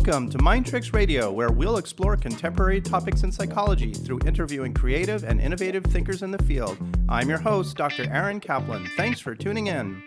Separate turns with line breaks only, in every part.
Welcome to Mind Tricks Radio, where we'll explore contemporary topics in psychology through interviewing creative and innovative thinkers in the field. I'm your host, Dr. Aaron Kaplan. Thanks for tuning in.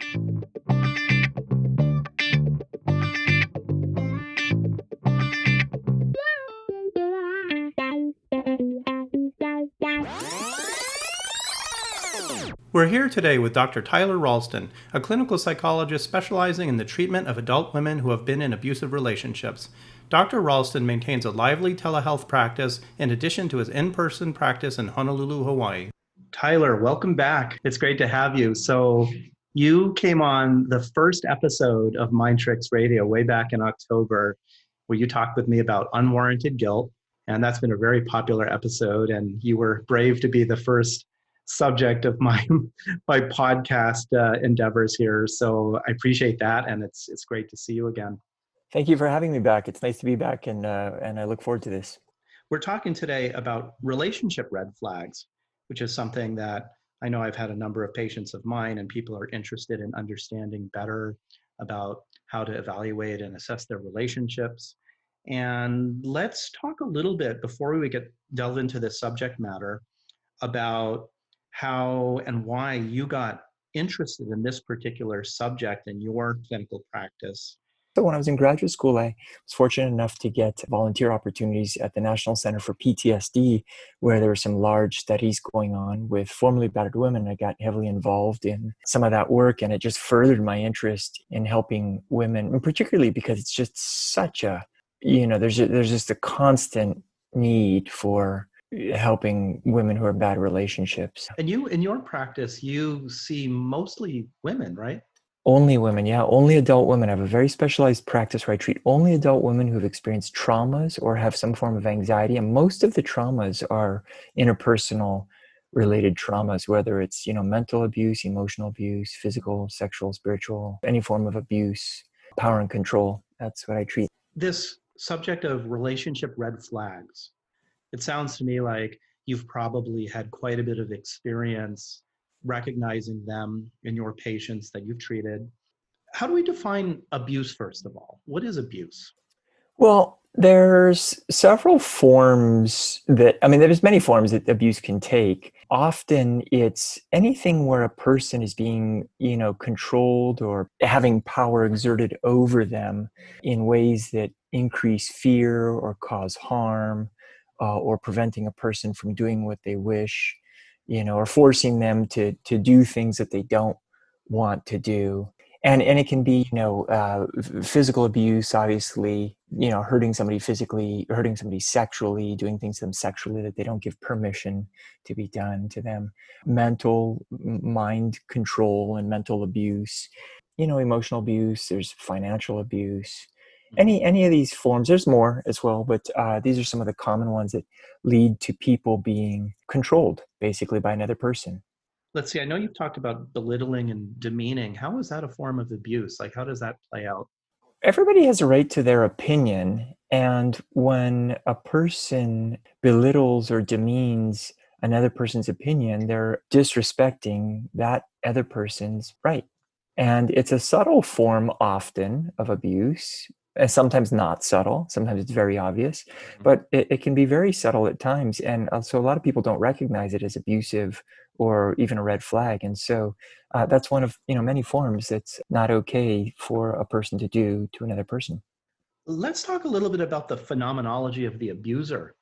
We're here today with Dr. Tyler Ralston, a clinical psychologist specializing in the treatment of adult women who have been in abusive relationships. Dr. Ralston maintains a lively telehealth practice in addition to his in-person practice in Honolulu, Hawaii. Tyler, welcome back. It's great to have you. So you came on the first episode of Mind Tricks Radio way back in October, where you talked with me about unwarranted guilt. And that's been a very popular episode. And you were brave to be the first subject of my podcast endeavors here. So I appreciate that. And it's great to see you again.
Thank you for having me back. It's nice to be back, and I look forward to this.
We're talking today about relationship red flags, which is something that I know I've had a number of patients of mine, and people are interested in understanding better about how to evaluate and assess their relationships. And let's talk a little bit before we delve into this subject matter about how and why you got interested in this particular subject in your clinical practice.
So when I was in graduate school, I was fortunate enough to get volunteer opportunities at the National Center for PTSD, where there were some large studies going on with formerly battered women. I got heavily involved in some of that work, and it just furthered my interest in helping women, and particularly because it's just such a, there's just a constant need for helping women who are in bad relationships.
And you, in your practice, you see mostly women, right?
Only women, yeah. Only adult women. I have a very specialized practice where I treat only adult women who've experienced traumas or have some form of anxiety. And most of the traumas are interpersonal related traumas, whether it's, mental abuse, emotional abuse, physical, sexual, spiritual, any form of abuse, power and control. That's what I treat.
This subject of relationship red flags, it sounds to me like you've probably had quite a bit of experience recognizing them in your patients that you've treated. How do we define abuse, first of all? What is abuse?
Well, there's several forms there's many forms that abuse can take. Often it's anything where a person is being, controlled or having power exerted over them in ways that increase fear or cause harm, or preventing a person from doing what they wish, or forcing them to do things that they don't want to do. And it can be, physical abuse, obviously, hurting somebody physically, hurting somebody sexually, doing things to them sexually that they don't give permission to be done to them. Mental, mind control and mental abuse, emotional abuse, there's financial abuse. Any of these forms, there's more as well, but these are some of the common ones that lead to people being controlled basically by another person.
Let's see, I know you've talked about belittling and demeaning. How is that a form of abuse? Like, how does that play out?
Everybody has a right to their opinion. And when a person belittles or demeans another person's opinion, they're disrespecting that other person's right. And it's a subtle form often of abuse. And sometimes not subtle, sometimes it's very obvious, but it can be very subtle at times. And so a lot of people don't recognize it as abusive or even a red flag. And so that's one of many forms that's not okay for a person to do to another person.
Let's talk a little bit about the phenomenology of the abuser.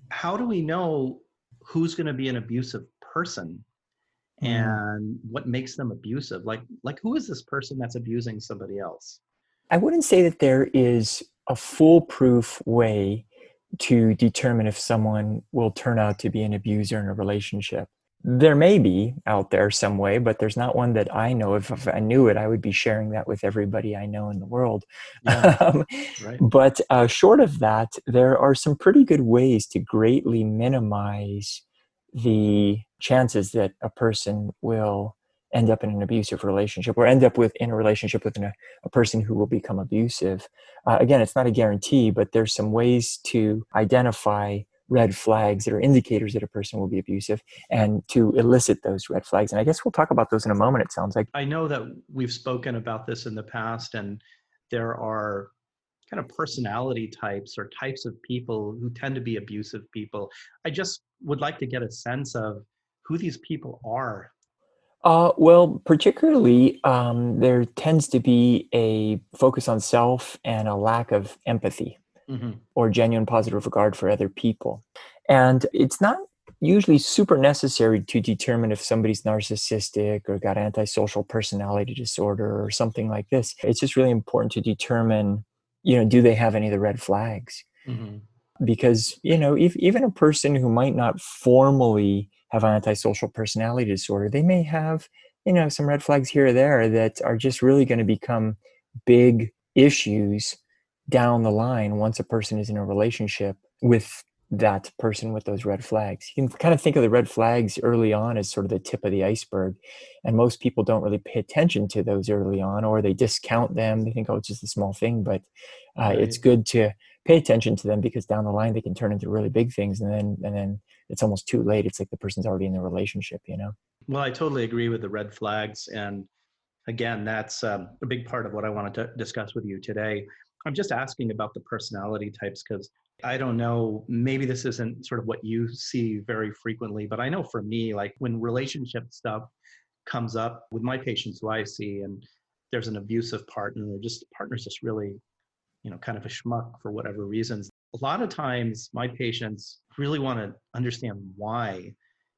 How do we know who's going to be an abusive person and what makes them abusive? Like who is this person that's abusing somebody else?
I wouldn't say that there is a foolproof way to determine if someone will turn out to be an abuser in a relationship. There may be out there some way, but there's not one that I know. If I knew it, I would be sharing that with everybody I know in the world.
Yeah, right.
But short of that, there are some pretty good ways to greatly minimize the chances that a person will end up in an abusive relationship or end up in a relationship with a person who will become abusive. Again, it's not a guarantee, but there's some ways to identify red flags that are indicators that a person will be abusive and to elicit those red flags. And I guess we'll talk about those in a moment, it sounds like.
I know that we've spoken about this in the past, and there are kind of personality types or types of people who tend to be abusive people. I just would like to get a sense of who these people are.
Well, particularly, there tends to be a focus on self and a lack of empathy
Hmm.
or genuine positive regard for other people. And it's not usually super necessary to determine if somebody's narcissistic or got antisocial personality disorder or something like this. It's just really important to determine, do they have any of the red flags?
Hmm.
Because if even a person who might not formally have an antisocial personality disorder, they may have some red flags here or there that are just really going to become big issues down the line once a person is in a relationship with that person with those red flags. You can kind of think of the red flags early on as sort of the tip of the iceberg, and most people don't really pay attention to those early on, or they discount them. They think, oh, it's just a small thing. But it's
Right.
good to pay attention to them, because down the line they can turn into really big things, and then it's almost too late. It's like the person's already in the relationship.
Well, I totally agree with the red flags. And again, that's a big part of what I wanted to discuss with you today. I'm just asking about the personality types because I don't know, maybe this isn't sort of what you see very frequently, but I know for me, like when relationship stuff comes up with my patients who I see, and there's an abusive partner, or just partner's just really, kind of a schmuck for whatever reasons. A lot of times my patients really want to understand why.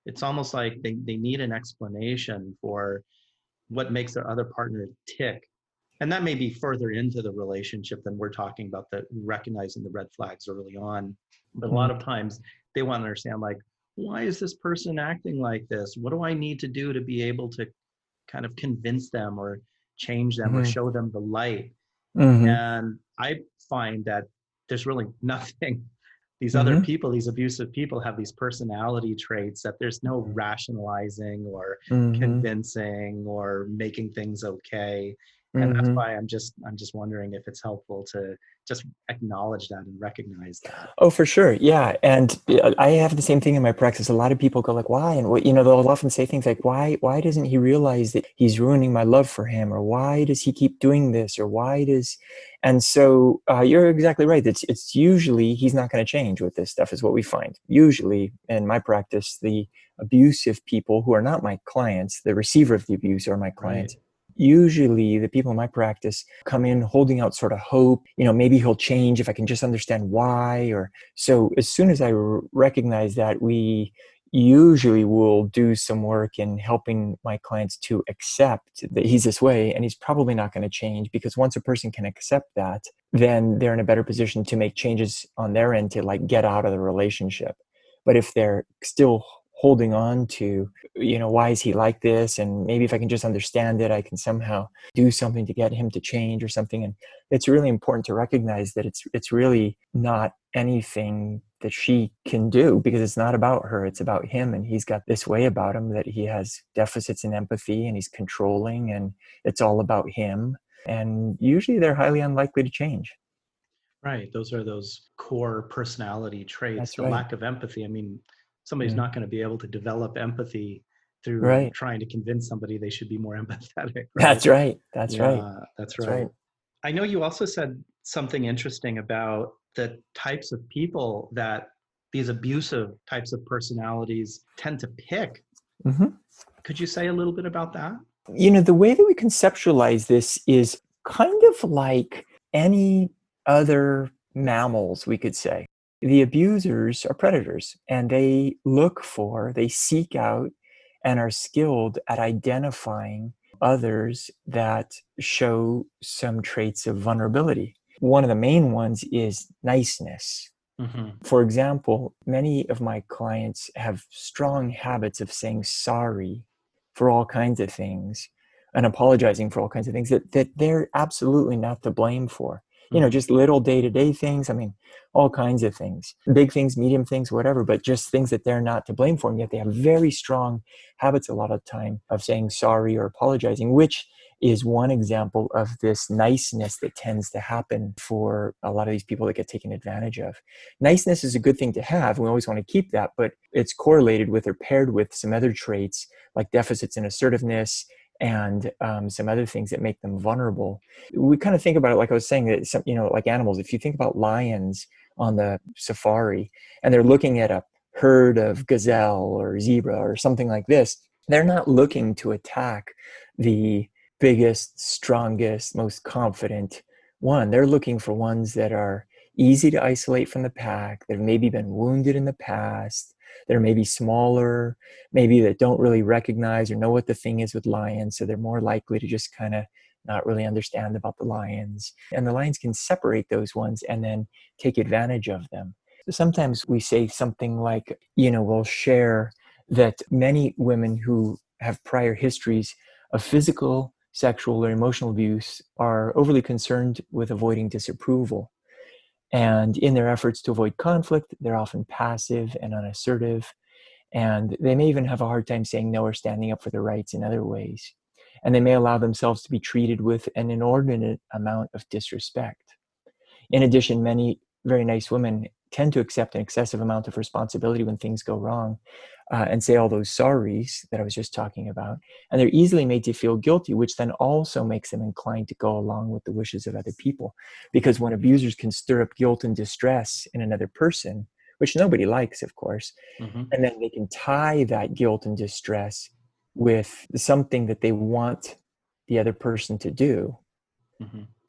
It's almost like they need an explanation for what makes their other partner tick. And that may be further into the relationship than we're talking about, the recognizing the red flags early on. But a lot
Mhm.
of times they want to understand, like, why is this person acting like this? What do I need to do to be able to kind of convince them or change them or
Mhm.
show them the light?
Mhm.
And I find that there's really nothing. These other
Mhm.
people, these abusive people, have these personality traits that there's no
Mhm.
rationalizing or
Mhm.
convincing or making things okay. And that's
Mhm.
why I'm just wondering if it's helpful to just acknowledge that and recognize that.
Oh, for sure. Yeah. And I have the same thing in my practice. A lot of people go like, why? And they'll often say things like, why doesn't he realize that he's ruining my love for him? Or why does he keep doing this? Or and so you're exactly right. It's usually he's not going to change with this stuff is what we find. Usually in my practice, the abusive people who are not my clients, the receiver of the abuse are my
Right.
clients. Usually the people in my practice come in holding out sort of hope, maybe he'll change if I can just understand why. Or so as soon as I recognize that, we usually will do some work in helping my clients to accept that he's this way and he's probably not going to change, because once a person can accept that, then they're in a better position to make changes on their end to like get out of the relationship. But if they're still holding on to, why is he like this? And maybe if I can just understand it, I can somehow do something to get him to change or something. And it's really important to recognize that it's really not anything that she can do, because it's not about her, it's about him. And he's got this way about him that he has deficits in empathy and he's controlling, and it's all about him. And usually they're highly unlikely to change.
Right. Those are those core personality traits.
That's
The
right.
lack of empathy. I mean, somebody's
Yeah.
not going to be able to develop empathy through
Right.
trying to convince somebody they should be more empathetic, right?
That's right. That's right.
Yeah, that's
That's
right.
right.
I know you also said something interesting about the types of people that these abusive types of personalities tend to pick.
Mhm.
Could you say a little bit about that?
The way that we conceptualize this is kind of like any other mammals, we could say. The abusers are predators, and they seek out and are skilled at identifying others that show some traits of vulnerability. One of the main ones is niceness.
Hmm.
For example, many of my clients have strong habits of saying sorry for all kinds of things and apologizing for all kinds of things that they're absolutely not to blame for.
Hmm.
Just little day-to-day things. I mean, all kinds of things, big things, medium things, whatever, but just things that they're not to blame for. And yet they have very strong habits a lot of the time of saying sorry or apologizing, which is one example of this niceness that tends to happen for a lot of these people that get taken advantage of. Niceness is a good thing to have. We always want to keep that, but it's correlated with or paired with some other traits like deficits in assertiveness and some other things that make them vulnerable. We kind of think about it like I was saying, that some, like animals. If you think about lions on the safari and they're looking at a herd of gazelle or zebra or something like this, they're not looking to attack the biggest, strongest, most confident one. They're looking for ones that are easy to isolate from the pack, that have maybe been wounded in the past, that are maybe smaller, maybe that don't really recognize or know what the thing is with lions. So they're more likely to just kind of not really understand about the lions. And the lions can separate those ones and then take advantage of them. Sometimes we say something like, we'll share that many women who have prior histories of physical, sexual, or emotional abuse are overly concerned with avoiding disapproval. And in their efforts to avoid conflict, they're often passive and unassertive. And they may even have a hard time saying no or standing up for their rights in other ways. And they may allow themselves to be treated with an inordinate amount of disrespect. In addition, many very nice women tend to accept an excessive amount of responsibility when things go wrong, and say all those sorries that I was just talking about. And they're easily made to feel guilty, which then also makes them inclined to go along with the wishes of other people. Because when abusers can stir up guilt and distress in another person, which nobody likes, of course, and then they can tie that guilt and distress with something that they want the other person to do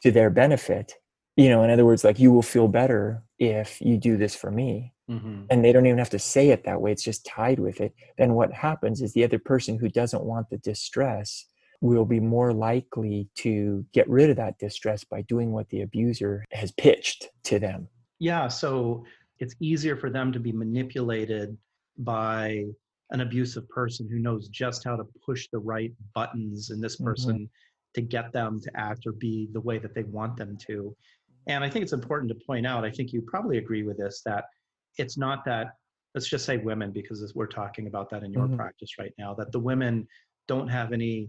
to their benefit. In other words, like, you will feel better if you do this for me. And they don't even have to say it that way. It's just tied with it. Then what happens is the other person who doesn't want the distress will be more likely to get rid of that distress by doing what the abuser has pitched to them.
Yeah, so it's easier for them to be manipulated by an abusive person who knows just how to push the right buttons in this person to get them to act or be the way that they want them to. And I think it's important to point out, I think you probably agree with this, that it's not that, let's just say women, because we're talking about that in your practice right now, that the women don't have any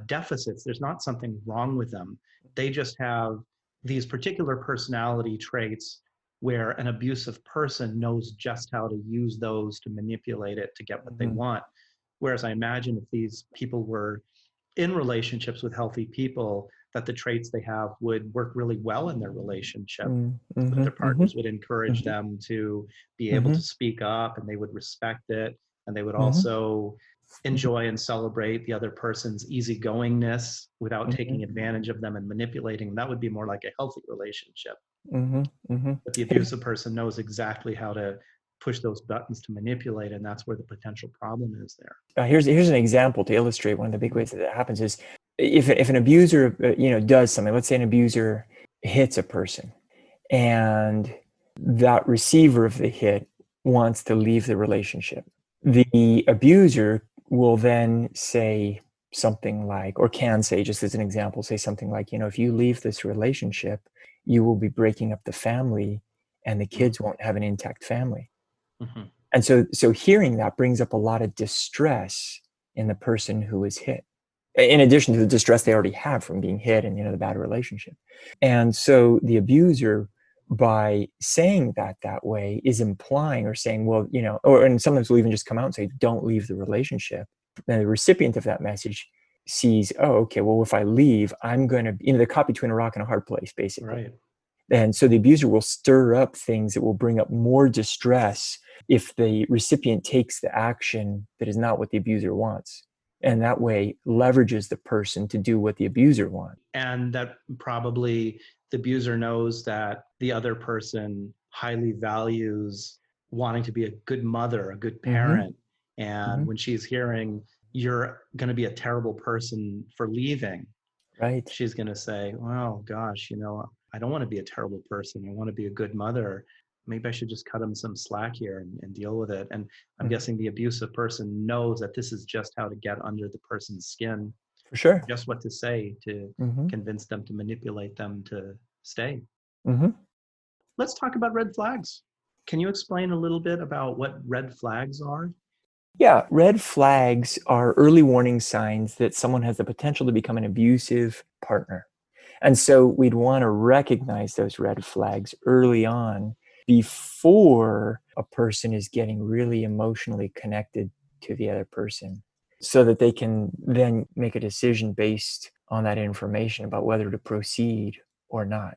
deficits. There's not something wrong with them. They just have these particular personality traits where an abusive person knows just how to use those to manipulate it to get what they want. Whereas I imagine if these people were in relationships with healthy people, that the traits they have would work really well in their relationship. That their partners would encourage them to be able to speak up, and they would respect it, and they would also enjoy and celebrate the other person's easygoingness without taking advantage of them and manipulating. That would be more like a healthy relationship. But the abusive person knows exactly how to push those buttons to manipulate, and that's where the potential problem is there.
Here's an example to illustrate one of the big ways that happens is if an abuser does something. Let's say an abuser hits a person, and that receiver of the hit wants to leave the relationship. The abuser will then say something like, or can say, just as an example, say something like, if you leave this relationship, you will be breaking up the family, and the kids won't have an intact family. And so hearing that brings up a lot of distress in the person who is hit, in addition to the distress they already have from being hit and, the bad relationship. And so the abuser, by saying that way, is implying or saying, well, and sometimes will even just come out and say, don't leave the relationship. And the recipient of that message sees, oh, okay, well, if I leave, I'm going to, they're caught between a rock and a hard place, basically.
Right.
And so the abuser will stir up things that will bring up more distress if the recipient takes the action that is not what the abuser wants. And that way leverages the person to do what the abuser wants.
And that probably the abuser knows that the other person highly values wanting to be a good mother, a good parent. And when she's hearing, you're going to be a terrible person for leaving,
right,
she's going to say, well, gosh, I don't want to be a terrible person. I want to be a good mother. Maybe I should just cut him some slack here and deal with it. And I'm guessing the abusive person knows that this is just how to get under the person's skin.
For sure.
Just what to say to convince them, to manipulate them to stay. Let's talk about red flags. Can you explain a little bit about what red flags are?
Yeah, red flags are early warning signs that someone has the potential to become an abusive partner. And so we'd want to recognize those red flags early on before a person is getting really emotionally connected to the other person. so that they can then make a decision based on that information about whether to proceed or not.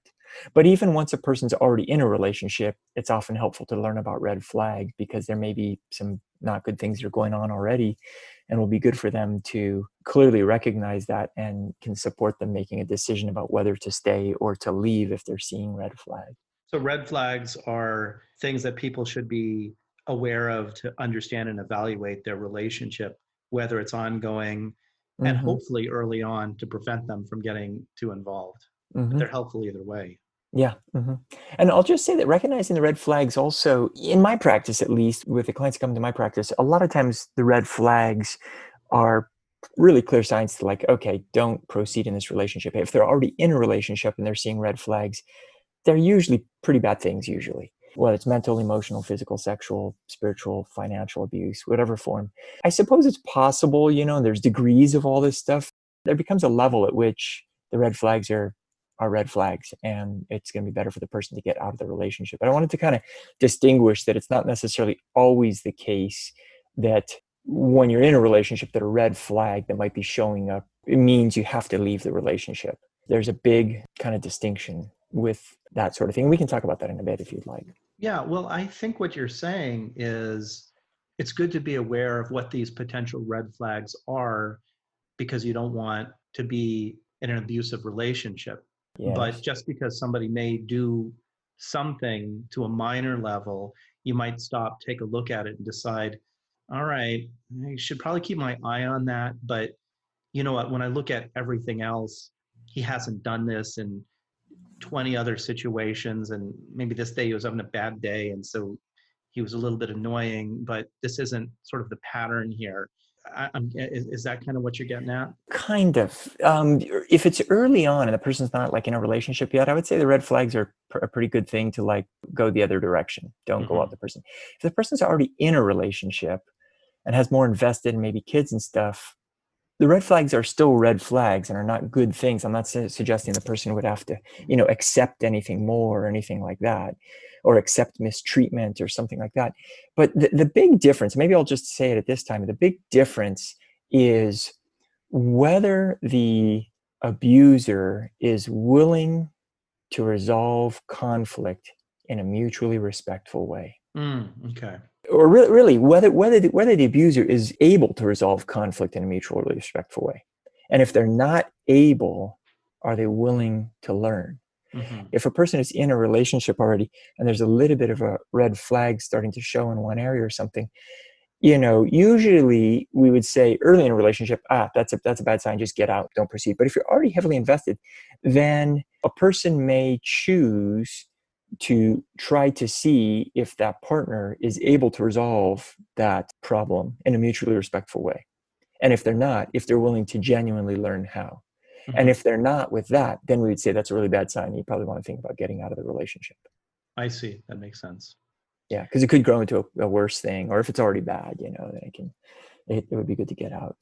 But even once a person's already in a relationship, it's often helpful to learn about red flags because there may be some not good things that are going on already, and will be good for them to clearly recognize that and can support them making a decision about whether to stay or to leave if they're seeing red flags.
So red flags are things that people should be aware of to understand and evaluate their relationship, whether it's ongoing and
Hmm.
hopefully early on to prevent them from getting too involved. But
Hmm.
they're helpful either way.
Yeah. And I'll just say that recognizing the red flags also, in my practice at least, with the clients coming to my practice, a lot of times the red flags are really clear signs to like, okay, don't proceed in this relationship. If they're already in a relationship and they're seeing red flags, they're usually pretty bad things, usually, whether it's mental, emotional, physical, sexual, spiritual, financial abuse, whatever form. I suppose it's possible, there's degrees of all this stuff. There becomes a level at which the red flags are red flags, and it's going to be better for the person to get out of the relationship. But I wanted to kind of distinguish that it's not necessarily always the case that when you're in a relationship that a red flag that might be showing up, it means you have to leave the relationship. There's a big kind of distinction with that sort of thing. We can talk about that in a bit if you'd like.
Yeah, well, I think what you're saying is it's good to be aware of what these potential red flags are because you don't want to be in an abusive relationship. But
Yes.
just because somebody may do something to a minor level, you might stop, take a look at it, and decide, all right, I should probably keep my eye on that. But you know what? When I look at everything else, he hasn't done this in 20 other situations. And maybe this day he was having a bad day. And so he was a little bit annoying, but this isn't sort of the pattern here. Is that kind of what you're getting at?
Kind of. If it's early on and the person's not like in a relationship yet, I would say the red flags are a pretty good thing to like go the other direction. Don't go out
Mm-hmm.
the person. If the person's already in a relationship and has more invested in maybe kids and stuff, the red flags are still red flags and are not good things. I'm not suggesting the person would have to, accept anything more or anything like that, or accept mistreatment or something like that. But the big difference, maybe I'll just say it at this time, the big difference is whether the abuser is willing to resolve conflict in a mutually respectful way,
Okay.
or really whether the abuser is able to resolve conflict in a mutually respectful way. And if they're not able, are they willing to learn?
Mm-hmm.
If a person is in a relationship already and there's a little bit of a red flag starting to show in one area or something, usually we would say early in a relationship, that's a bad sign, just get out, don't proceed. But if you're already heavily invested, then a person may choose to try to see if that partner is able to resolve that problem in a mutually respectful way. And if they're not, if they're willing to genuinely learn how. And
Mm-hmm.
if they're not with that, then we would say that's a really bad sign. You probably want to think about getting out of the relationship.
I see. That makes sense.
Yeah, because it could grow into a worse thing, or if it's already bad, then it would be good to get out.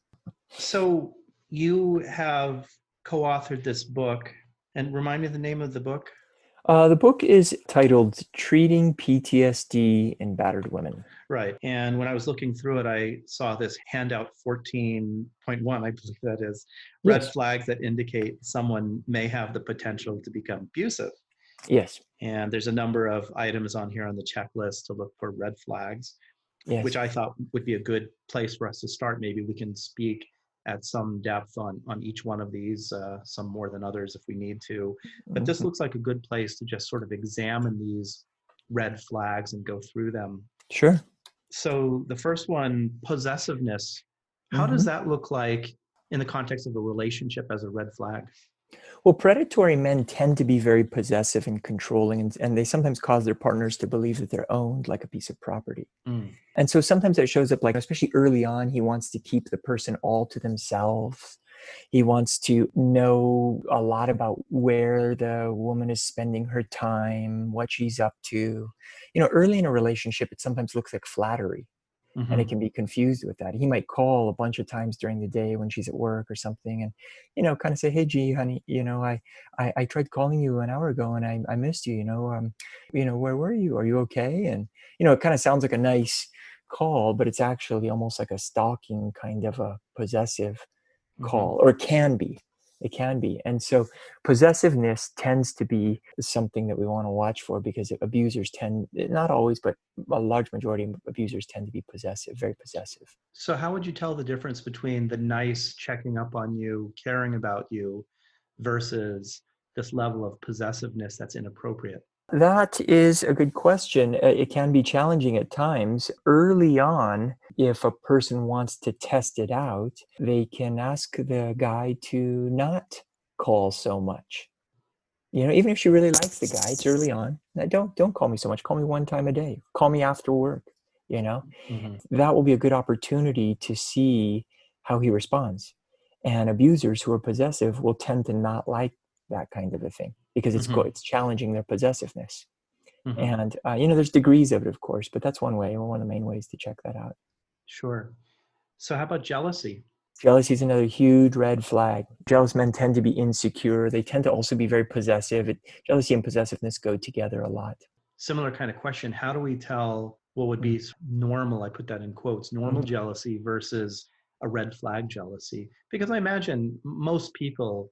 So you have co-authored this book, and remind me the name of the book.
The book is titled Treating PTSD in Battered Women.
Right. And when I was looking through it, I saw this handout 14.1, I believe that is, red
Yes,
flags that indicate someone may have the potential to become abusive.
yes,
And there's a number of items on here on the checklist to look for red flags, which
yes.
I thought would be a good place for us to start. Maybe we can speak at some depth on each one of these, some more than others if we need to. But this
Mhm.
looks like a good place to just sort of examine these red flags and go through them.
Sure.
So the first one, possessiveness. How does
Mhm.
that look like in the context of a relationship as a red flag?
Well, predatory men tend to be very possessive and controlling, and they sometimes cause their partners to believe that they're owned like a piece of property.
Mm.
And so sometimes it shows up like, especially early on, he wants to keep the person all to themselves. He wants to know a lot about where the woman is spending her time, what she's up to. Early in a relationship, it sometimes looks like flattery, and it
Hmm.
can be confused with that. He might call a bunch of times during the day when she's at work or something, and kind of say, "Hey, G, honey, I tried calling you an hour ago, and I missed you. Where were you? Are you okay?" And it kind of sounds like a nice call, but it's actually almost like a stalking kind of a possessive
Hmm.
call, or it can be. It can be. And so possessiveness tends to be something that we want to watch for, because abusers tend, not always, but a large majority of abusers tend to be possessive, very possessive.
So how would you tell the difference between the nice checking up on you, caring about you, versus this level of possessiveness that's inappropriate?
That is a good question. It can be challenging at times. Early on, if a person wants to test it out, they can ask the guy to not call so much. Even if she really likes the guy, it's early on. Now, don't call me so much. Call me one time a day. Call me after work. You know,
Hmm.
that will be a good opportunity to see how he responds. And abusers who are possessive will tend to not like that kind of a thing, because
Hmm.
it's challenging their possessiveness.
Hmm.
And there's degrees of it, of course, but that's one way, one of the main ways to check that out.
Sure. So how about jealousy?
Jealousy is another huge red flag. Jealous men tend to be insecure. They tend to also be very possessive. Jealousy and possessiveness go together a lot.
Similar kind of question. How do we tell what would
Mm.
be normal, I put that in quotes, normal
Mhm.
jealousy versus a red flag jealousy? Because I imagine most people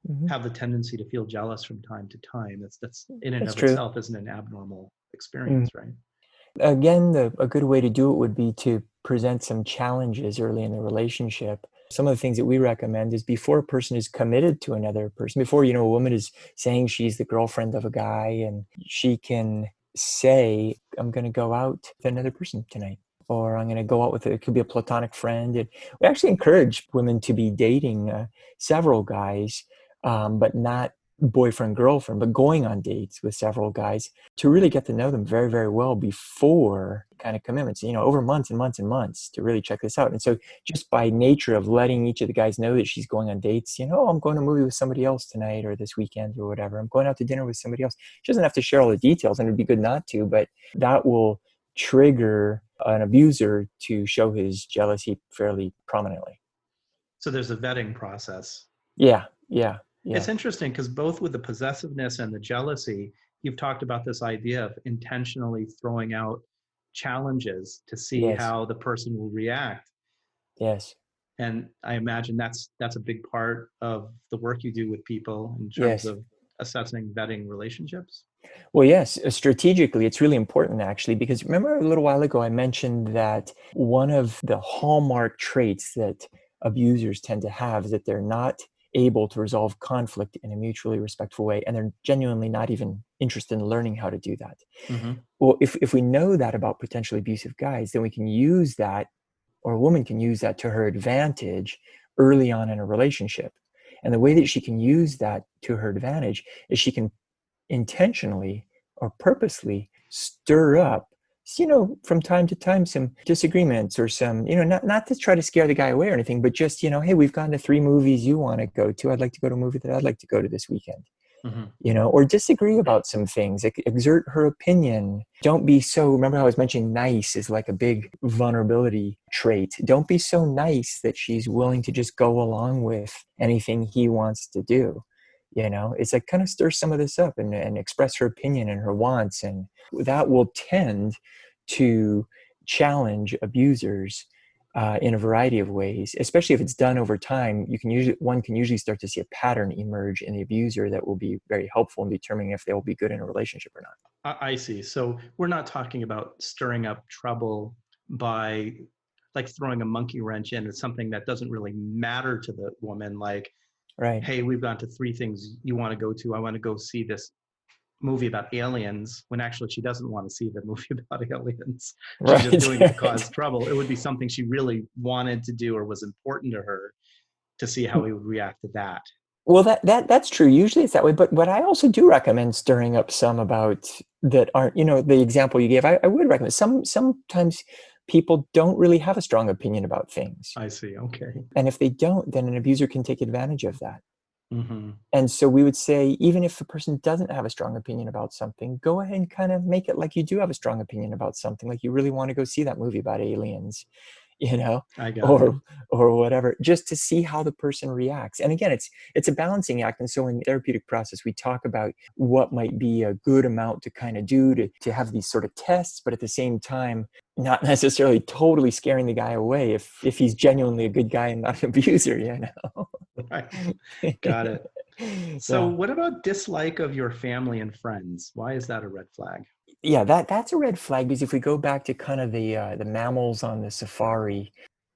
Mhm.
have the tendency to feel jealous from time to time. That's in and
That's
of
true.
itself isn't an abnormal
Mm.
experience, right?
Again, a good way to do it would be to present some challenges early in the relationship. Some of the things that we recommend is, before a person is committed to another person, before, a woman is saying she's the girlfriend of a guy, and she can say, I'm going to go out with another person tonight, or I'm going to go out with, it could be a platonic friend. And we actually encourage women to be dating several guys, but not boyfriend, girlfriend, but going on dates with several guys, to really get to know them very, very well before kind of commitments, over months and months and months, to really check this out. And so, just by nature of letting each of the guys know that she's going on dates, oh, I'm going to a movie with somebody else tonight, or this weekend, or whatever, I'm going out to dinner with somebody else. She doesn't have to share all the details, and it'd be good not to, but that will trigger an abuser to show his jealousy fairly prominently.
So there's a vetting process.
Yeah, yeah,
It's
yeah.
interesting because both with the possessiveness and the jealousy, you've talked about this idea of intentionally throwing out challenges to see
Yes,
how the person will react.
yes,
And I imagine that's a big part of the work you do with people in terms
yes.
of assessing vetting relationships.
Well, yes, strategically, it's really important, actually, because remember a little while ago I mentioned that one of the hallmark traits that abusers tend to have is that they're not able to resolve conflict in a mutually respectful way, and they're genuinely not even interested in learning how to do that.
Mm-hmm.
Well, if we know that about potentially abusive guys, then we can use that, or a woman can use that to her advantage early on in a relationship. And the way that she can use that to her advantage is she can intentionally or purposely stir up, from time to time, some disagreements, or some, not to try to scare the guy away or anything, but just, hey, we've gone to 3 movies you want to go to. I'd like to go to a movie that I'd like to go to this weekend.
Mm-hmm.
Or disagree about some things, exert her opinion. Don't be so, remember how I was mentioning nice is like a big vulnerability trait. Don't be so nice that she's willing to just go along with anything he wants to do. It's like, kind of stir some of this up, and express her opinion and her wants. And that will tend to challenge abusers in a variety of ways, especially if it's done over time. One can usually start to see a pattern emerge in the abuser that will be very helpful in determining if they will be good in a relationship or not.
I see. So we're not talking about stirring up trouble by like throwing a monkey wrench in. It's something that doesn't really matter to the woman. Like,
Right.
hey, we've gone to 3 things you want to go to. I want to go see this movie about aliens, when actually she doesn't want to see the movie about aliens. She's just
Right.
doing it to cause trouble. It would be something she really wanted to do or was important to her, to see how he would react to that.
Well, that's true. Usually it's that way. But what I also do recommend stirring up some about that aren't, the example you gave, I would recommend sometimes people don't really have a strong opinion about things.
I see. Okay.
And if they don't, then an abuser can take advantage of that.
Mm-hmm.
And so we would say, even if a person doesn't have a strong opinion about something, go ahead and kind of make it like you do have a strong opinion about something, like you really want to go see that movie about aliens, you know,
I got it.
or or whatever, just to see how the person reacts. And again, it's a balancing act. And so in the therapeutic process, we talk about what might be a good amount to kind of do to have these sort of tests, but at the same time, not necessarily totally scaring the guy away if he's genuinely a good guy and not an abuser,
Right. Got it. So
Yeah.
what about dislike of your family and friends? Why is that a red flag?
Yeah, that's a red flag, because if we go back to kind of the mammals on the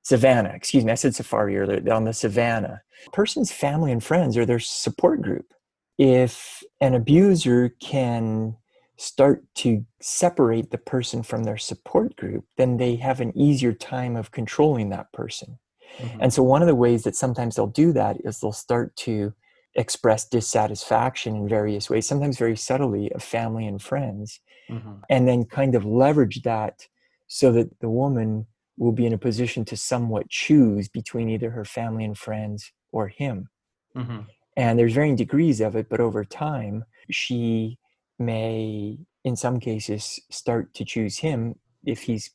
savannah, excuse me, I said safari earlier, on the savannah, a person's family and friends are their support group. If an abuser can start to separate the person from their support group, then they have an easier time of controlling that person.
Mm-hmm.
And so one of the ways that sometimes they'll do that is they'll start to express dissatisfaction in various ways, sometimes very subtly, of family and friends,
Mm-hmm.
and then kind of leverage that so that the woman will be in a position to somewhat choose between either her family and friends or him.
Mm-hmm.
And there's varying degrees of it, but over time, she may, in some cases, start to choose him if he's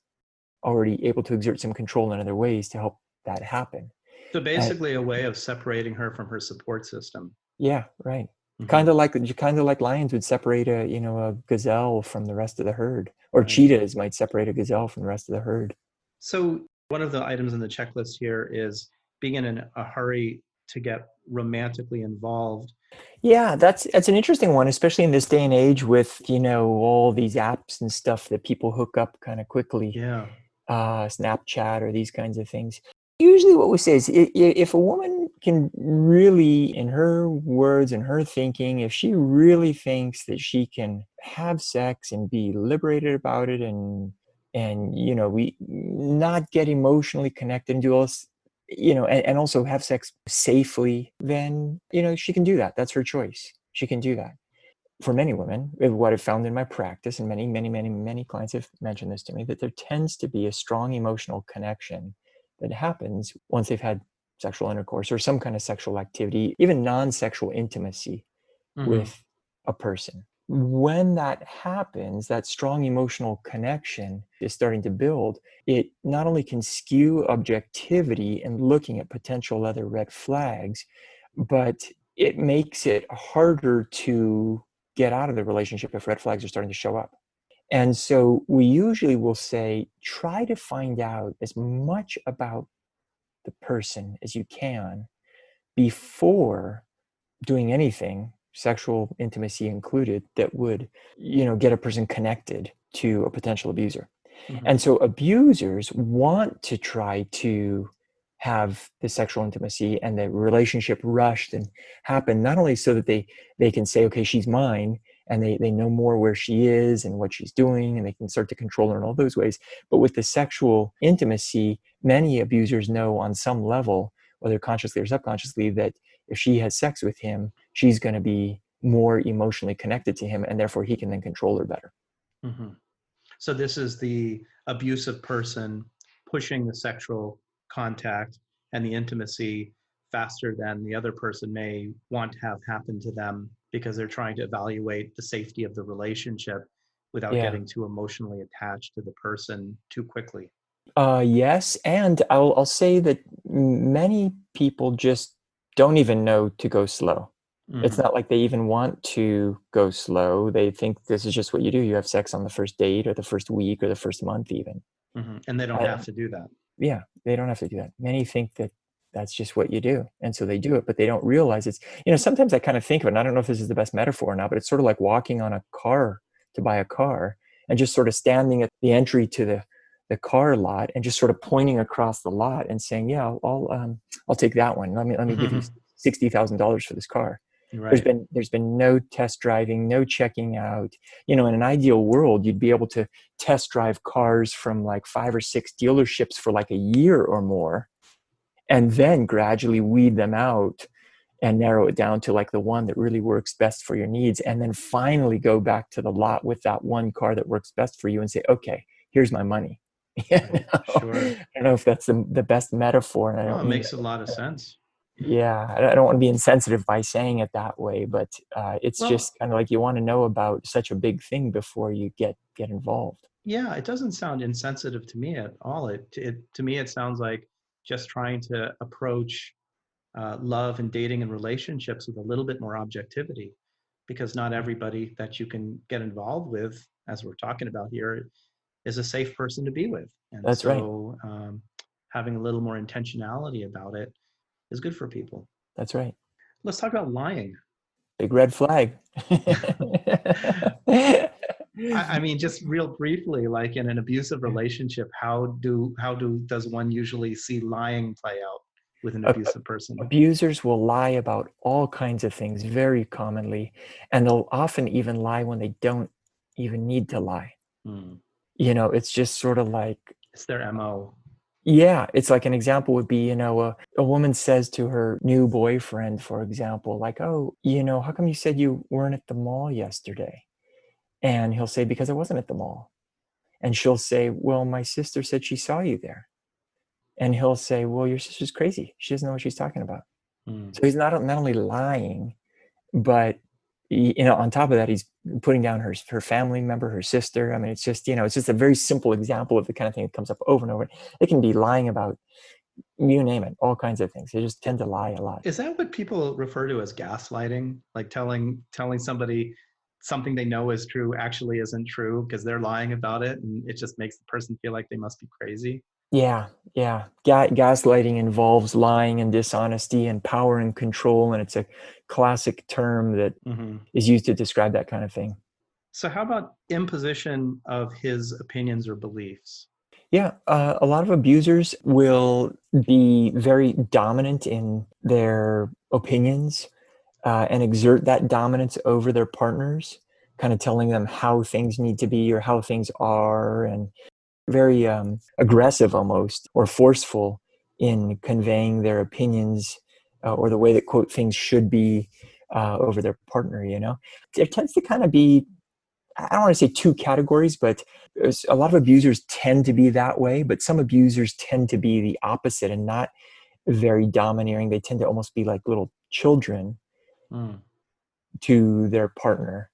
already able to exert some control in other ways to help that happen.
So
And
basically a way of separating her from her support system.
yeah, right.
Mm-hmm.
Kind of like lions would separate a gazelle from the rest of the herd, or
Right.
cheetahs might separate a gazelle from the rest of the herd.
So one of the items in the checklist here is being in a hurry to get romantically involved.
Yeah, that's an interesting one, especially in this day and age with, all these apps and stuff that people hook up kind of quickly,
Yeah.
Snapchat or these kinds of things. Usually what we say is if a woman can really, in her words and her thinking, if she really thinks that she can have sex and be liberated about it and we not get emotionally connected and do all this, and also have sex safely, then, she can do that. That's her choice. She can do that. For many women, what I've found in my practice, and many, many, many, many clients have mentioned this to me, that there tends to be a strong emotional connection that happens once they've had sexual intercourse or some kind of sexual activity, even non-sexual intimacy
Mm-hmm.
with a person. When that happens, that strong emotional connection is starting to build. It not only can skew objectivity and looking at potential other red flags, but it makes it harder to get out of the relationship if red flags are starting to show up. And so we usually will say, try to find out as much about the person as you can before doing anything, sexual intimacy included, that would, get a person connected to a potential abuser.
Mm-hmm.
And so abusers want to try to have the sexual intimacy and the relationship rushed and happen, not only so that they can say, okay, she's mine, and they know more where she is and what she's doing, and they can start to control her in all those ways. But with the sexual intimacy, many abusers know on some level, whether consciously or subconsciously, that if she has sex with him, she's going to be more emotionally connected to him, and therefore he can then control her better.
Mm-hmm. So this is the abusive person pushing the sexual contact and the intimacy faster than the other person may want to have happen to them because they're trying to evaluate the safety of the relationship without
Yeah.
getting too emotionally attached to the person too quickly.
Yes, and I'll say that many people just don't even know to go slow. It's
Mm-hmm.
not like they even want to go slow. They think this is just what you do. You have sex on the first date or the first week or the first month even.
Mm-hmm. And they don't
Uh,
have to do that.
yeah, they don't have to do that. Many think that that's just what you do, and so they do it, but they don't realize it's, sometimes I kind of think of it, and I don't know if this is the best metaphor or not, but it's sort of like walking on a car to buy a car and just sort of standing at the entry to the car lot and just sort of pointing across the lot and saying, yeah, I'll take that one. Let me give you $60,000 for this car. There's
Right.
been no test driving, no checking out. In an ideal world, you'd be able to test drive cars from like 5 or 6 dealerships for like a year or more, and then gradually weed them out and narrow it down to like the one that really works best for your needs, and then finally go back to the lot with that one car that works best for you and say, okay, here's my money.
Right. Sure.
I don't know if that's the best metaphor, and I
Oh,
don't
it
mean
makes a lot of sense.
yeah, I don't want to be insensitive by saying it that way, but it's
Well,
just kind of like you want to know about such a big thing before you get involved.
yeah, it doesn't sound insensitive to me at all. It to me it sounds like just trying to approach love and dating and relationships with a little bit more objectivity, because not everybody that you can get involved with, as we're talking about here, is a safe person to be with. And
That's right.
so having a little more intentionality about it is good for people.
That's right.
Let's talk about lying.
Big red flag.
I mean, just real briefly, like in an abusive relationship, does one usually see lying play out with an abusive person?
Abusers will lie about all kinds of things very commonly, and they'll often even lie when they don't even need to lie.
Hmm.
It's just sort of like,
It's their MO.
yeah, it's like an example would be, a woman says to her new boyfriend, for example, like, oh, how come you said you weren't at the mall yesterday? And he'll say, because I wasn't at the mall. And she'll say, well, my sister said she saw you there. And he'll say, well, your sister's crazy. She doesn't know what she's talking about.
Hmm.
So he's not only lying, but on top of that, he's putting down her family member, her sister. I mean, it's just a very simple example of the kind of thing that comes up over and over. It can be lying about, you name it, all kinds of things. They just tend to lie a lot.
Is that what people refer to as gaslighting? Like telling somebody something they know is true actually isn't true because they're lying about it, and it just makes the person feel like they must be crazy.
Yeah, yeah. Gaslighting involves lying and dishonesty and power and control, and it's a classic term that
Mm-hmm.
is used to describe that kind of thing.
So how about imposition of his opinions or beliefs?
Yeah, a lot of abusers will be very dominant in their opinions and exert that dominance over their partners, kind of telling them how things need to be or how things are, and very aggressive almost or forceful in conveying their opinions or the way that, quote, things should be over their partner. There tends to kind of be, I don't want to say two categories, but a lot of abusers tend to be that way, but some abusers tend to be the opposite and not very domineering. They tend to almost be like little children
Mm.
to their partner,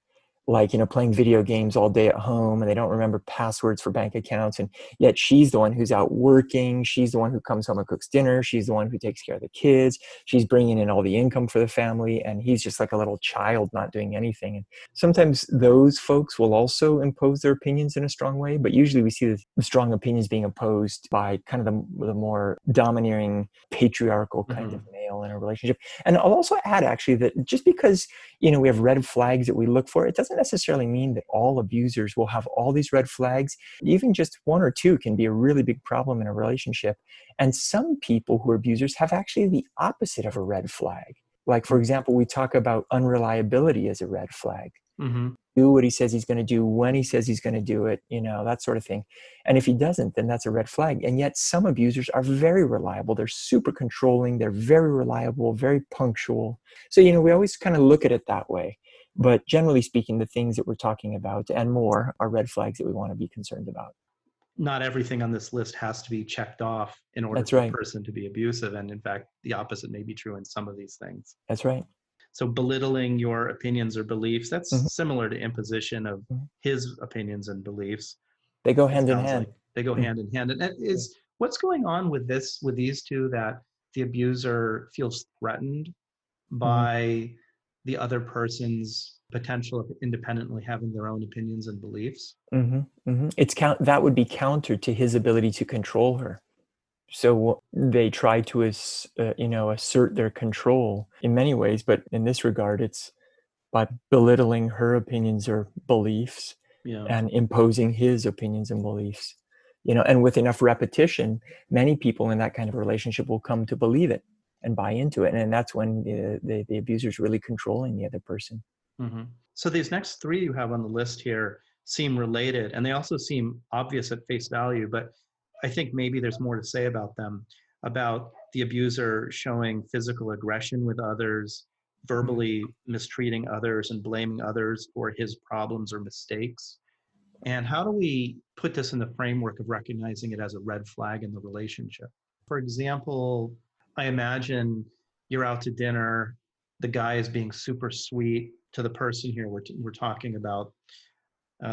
like, playing video games all day at home, and they don't remember passwords for bank accounts. And yet she's the one who's out working. She's the one who comes home and cooks dinner. She's the one who takes care of the kids. She's bringing in all the income for the family. And he's just like a little child not doing anything. And sometimes those folks will also impose their opinions in a strong way. But usually we see the strong opinions being opposed by kind of the more domineering, patriarchal kind of male in a relationship. And I'll also add, actually, that just because we have red flags that we look for, it doesn't necessarily mean that all abusers will have all these red flags. Even just one or two can be a really big problem in a relationship. And some people who are abusers have actually the opposite of a red flag. Like, for example, we talk about unreliability as a red flag.
Mm-hmm.
Do what he says he's going to do when he says he's going to do it, that sort of thing. And if he doesn't, then that's a red flag. And yet some abusers are very reliable. They're super controlling. They're very reliable, very punctual. So, we always kind of look at it that way. But generally speaking, the things that we're talking about and more are red flags that we want to be concerned about.
Not everything on this list has to be checked off in order
That's
for a
right.
person to be abusive. And in fact, the opposite may be true in some of these things.
That's right.
So belittling your opinions or beliefs,
Mm-hmm.
that's similar to imposition of
Mm-hmm.
his opinions and beliefs.
They go
It
hand in
sounds like
hand.
they go
Mm-hmm.
hand in hand. And is what's going on with these two, that the abuser feels threatened
Mm-hmm.
by the other person's potential of independently having their own opinions and beliefs?
Mm-hmm. Mm-hmm. That would be counter to his ability to control her. So they try to assert their control in many ways, but in this regard, it's by belittling her opinions or beliefs
Yeah.
and imposing his opinions and beliefs. And with enough repetition, many people in that kind of relationship will come to believe it and buy into it. And that's when the abuser is really controlling the other person.
Mm-hmm. So these next three you have on the list here seem related, and they also seem obvious at face value, but I think maybe there's more to say about them, about the abuser showing physical aggression with others, verbally mistreating others and blaming others for his problems or mistakes. And how do we put this in the framework of recognizing it as a red flag in the relationship? For example, I imagine you're out to dinner, the guy is being super sweet to the person here. We're talking about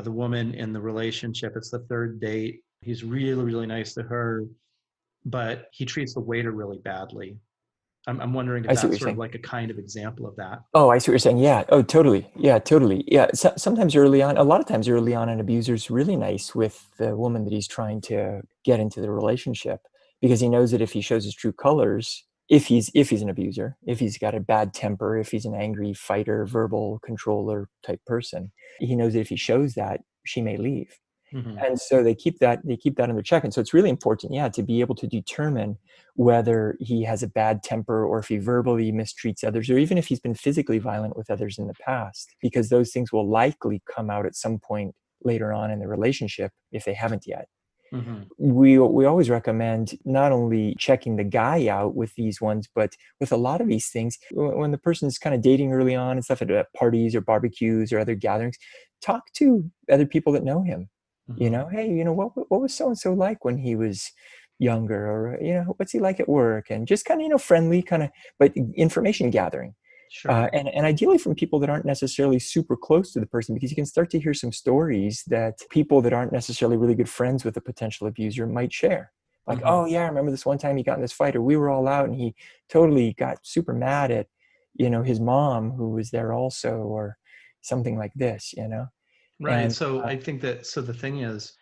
the woman in the relationship. It's the third date. He's really, really nice to her. but he treats the waiter really badly. I'm wondering if
I see what
that's
you're
sort of
saying.
like a kind of example of that.
Oh, I see what you're saying. Yeah. Oh, totally. Yeah, totally. Yeah. Sometimes early on, a lot of times early on, an abuser's really nice with the woman that he's trying to get into the relationship because he knows that if he shows his true colors, if he's an abuser, if he's got a bad temper, if he's an angry fighter, verbal controller type person, he knows that if he shows that, she may leave.
Hmm.
And so they keep that under check. And so it's really important, yeah, to be able to determine whether he has a bad temper or if he verbally mistreats others, or even if he's been physically violent with others in the past, because those things will likely come out at some point later on in the relationship if they haven't yet.
Hmm.
We always recommend not only checking the guy out with these ones, but with a lot of these things, when the person's kind of dating early on and stuff at parties or barbecues or other gatherings, talk to other people that know him.
Hmm.
Hey, what was so and so like when he was younger, or what's he like at work, and just kind of friendly kind of, but information gathering,
Sure.
and ideally from people that aren't necessarily super close to the person, because you can start to hear some stories that people that aren't necessarily really good friends with a potential abuser might share. Like,
Hmm.
oh yeah, I remember this one time he got in this fight, or we were all out and he totally got super mad at, his mom who was there also, or something like this.
Right.
And
So I think that, so the thing is,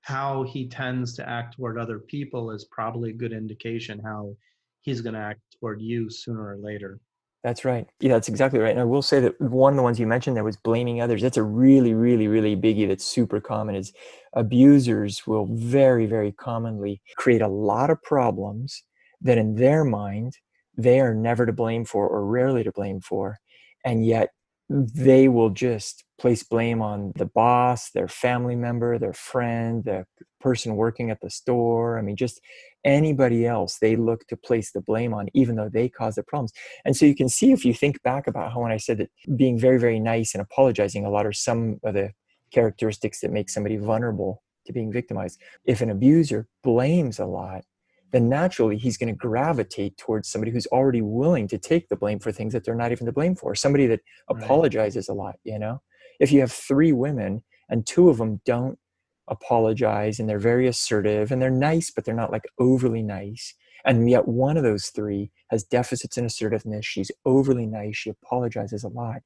how he tends to act toward other people is probably a good indication how he's going to act toward you sooner or later.
That's right. Yeah, that's exactly right. And I will say that one of the ones you mentioned there was blaming others. That's a really, really, really biggie that's super common. Is abusers will very, very commonly create a lot of problems that in their mind they are never to blame for, or rarely to blame for. And yet they will just place blame on the boss, their family member, their friend, the person working at the store. I mean, just anybody else they look to place the blame on, even though they caused the problems. And so you can see, if you think back about how when I said that being very, very nice and apologizing a lot are some of the characteristics that make somebody vulnerable to being victimized. If an abuser blames a lot, then naturally he's going to gravitate towards somebody who's already willing to take the blame for things that they're not even to blame for. Somebody that
Right.
apologizes a lot. If you have three women and two of them don't apologize and they're very assertive and they're nice, but they're not like overly nice, and yet one of those three has deficits in assertiveness, she's overly nice, she apologizes a lot,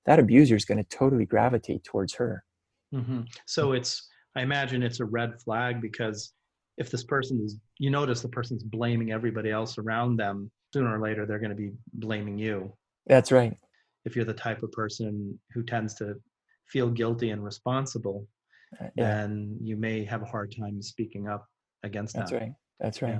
that abuser is going to totally gravitate towards her.
Hmm. So I imagine it's a red flag, because if this person is, you notice the person's blaming everybody else around them, sooner or later they're going to be blaming you.
That's right.
If you're the type of person who tends to feel guilty and responsible,
Yeah,
then you may have a hard time speaking up against
that's
them.
right. That's right.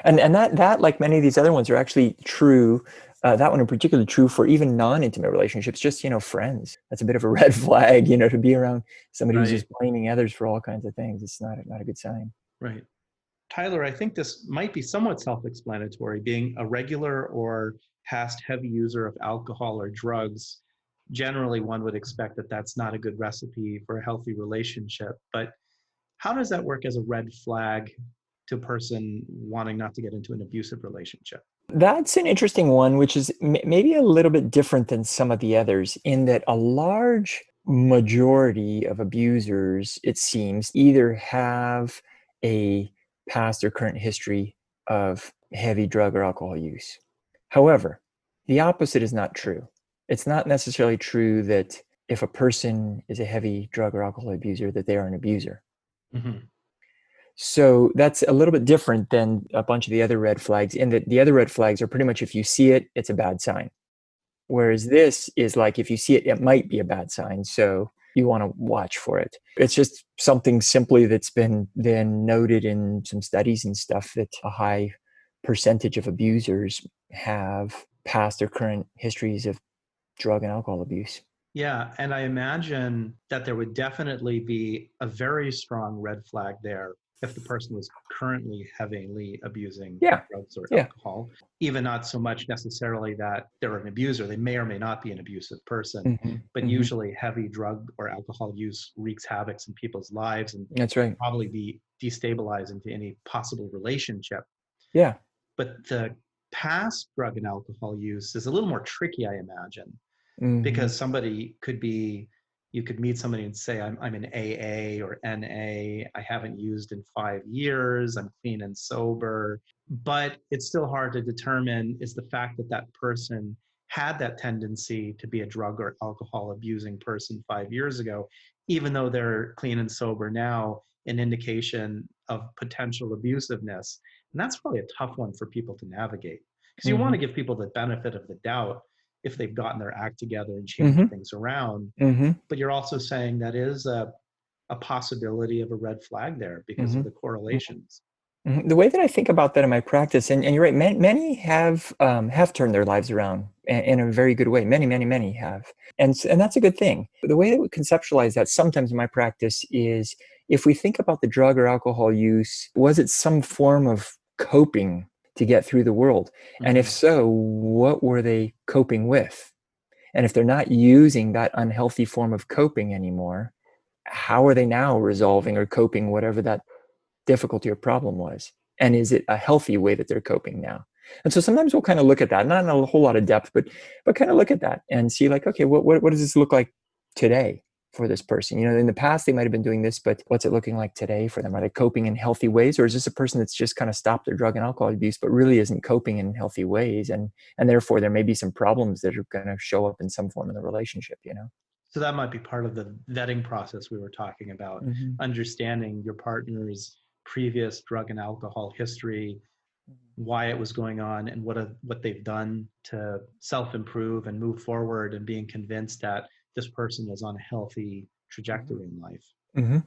Yeah.
And that like many of these other ones are actually true. That one in particular true for even non-intimate relationships, just friends. That's a bit of a red flag, to be around somebody who's
Right.
just blaming others for all kinds of things. It's not a good sign.
Right. Tyler, I think this might be somewhat self-explanatory. Being a regular or past heavy user of alcohol or drugs, generally one would expect that that's not a good recipe for a healthy relationship. But how does that work as a red flag to a person wanting not to get into an abusive relationship?
That's an interesting one, which is maybe a little bit different than some of the others, in that a large majority of abusers, it seems, either have a past or current history of heavy drug or alcohol use. However, the opposite is not true. It's not necessarily true that if a person is a heavy drug or alcohol abuser, that they are an abuser.
Hmm.
So that's a little bit different than a bunch of the other red flags, in that the other red flags are pretty much, if you see it, it's a bad sign. Whereas this is like, if you see it, it might be a bad sign. So you want to watch for it. It's just something simply that's been then noted in some studies and stuff, that a high percentage of abusers have past or current histories of drug and alcohol abuse.
Yeah, and I imagine that there would definitely be a very strong red flag there if the person was currently heavily abusing
Yeah.
drugs or
Yeah.
alcohol. Even not so much necessarily that they're an abuser, they may or may not be an abusive person,
Hmm.
but
Hmm.
usually heavy drug or alcohol use wreaks havoc in people's lives and
That's
can
right.
probably be destabilizing to any possible relationship.
Yeah.
But the past drug and alcohol use is a little more tricky, I imagine,
Hmm.
because somebody could be You could meet somebody and say, I'm in AA or NA. I haven't used in 5 years. I'm clean and sober. But it's still hard to determine, is the fact that that person had that tendency to be a drug or alcohol abusing person 5 years ago, even though they're clean and sober now, an indication of potential abusiveness. And that's probably a tough one for people to navigate, because you want
Mm-hmm.
to give people the benefit of the doubt if they've gotten their act together and changed
Mm-hmm.
things around.
Mm-hmm.
But you're also saying that is a possibility of a red flag there because
Mm-hmm.
of the correlations.
Mhm. The way that I think about that in my practice, and you're right, many have turned their lives around in a very good way. Many have, and that's a good thing. The way that we conceptualize that sometimes in my practice is if we think about the drug or alcohol use, was it some form of coping to get through the world? And if
Mm-hmm.
so, what were they coping with? And if they're not using that unhealthy form of coping anymore, how are they now resolving or coping whatever that difficulty or problem was? And is it a healthy way that they're coping now? And so sometimes we'll kind of look at that, not in a whole lot of depth, but kind of look at that and see like, okay, what does this look like today for this person? You know, in the past they might have been doing this, but what's it looking like today for them? Are they coping in healthy ways, or is this a person that's just kind of stopped their drug and alcohol abuse, but really isn't coping in healthy ways? And therefore there may be some problems that are going to show up in some form in the relationship, you know?
So that might be part of the vetting process we were talking about,
Mm-hmm.
understanding your partner's previous drug and alcohol history, why it was going on, and what they've done to self-improve and move forward, and being convinced that this person is on a healthy trajectory in life.
Mm-hmm.